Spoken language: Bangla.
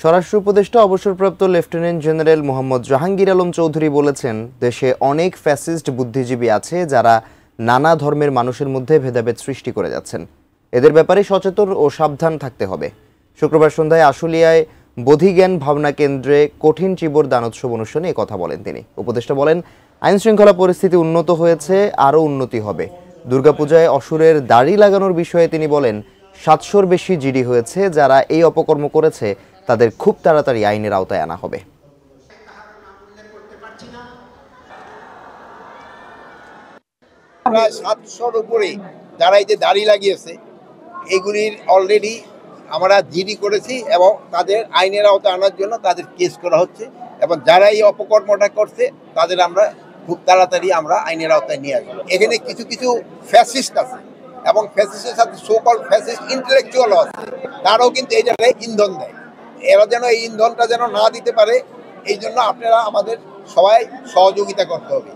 স্বরাষ্ট্র উপদেষ্টা অবসরপ্রাপ্ত লেফটেন্যান্ট জেনারেল মোহাম্মদ জাহাঙ্গীর আলম চৌধুরী বলেছেন, দেশে অনেক ফ্যাসিস্ট বুদ্ধিজীবী আছে যারা নানা ধর্মের মানুষের মধ্যে ভেদাভেদ সৃষ্টি করে যাচ্ছেন। এদের ব্যাপারে সচেতন ও সাবধান থাকতে হবে। শুক্রবার সন্ধ্যায় আশুলিয়ায় বোধিজ্ঞান ভাবনা কেন্দ্রে কঠিন চিবর দানোৎসব অনুষ্ঠানে কথা বলেন তিনি। উপদেষ্টা বলেন, আইনশৃঙ্খলা পরিস্থিতি উন্নত হয়েছে, আরও উন্নতি হবে। দুর্গাপূজায় অসুরের দাড়ি লাগানোর বিষয়ে তিনি বলেন, 700-র বেশি জিডি হয়েছে। যারা এই অপকর্ম করেছে তাদের খুব তাড়াতাড়ি আইনের আওতায় আনা হবে। প্রায় 700-র উপরে যারা এই যে দাড়ি লাগিয়েছে, এগুলির অলরেডি আমরা জিডি করেছি এবং তাদের আইনের আওতায় আনার জন্য তাদের কেস করা হচ্ছে, এবং যারা এই অপকর্মটা করছে তাদের আমরা খুব তাড়াতাড়ি আমরা আইনের আওতায় নিয়ে আসবো। এখানে কিছু কিছু ফ্যাসিস্ট আছে এবং ফ্যাসিস্টের সাথে সোকল ফ্যাসিস্ট ইন্টেলেকচুয়ালও আছে, তারাও কিন্তু এই জায়গায় ইন্ধন দেয়। এরা যেন এই ইন্ধনটা যেন না দিতে পারে, এই জন্য আপনারা আমাদের সবাই সহযোগিতা করতে হবে।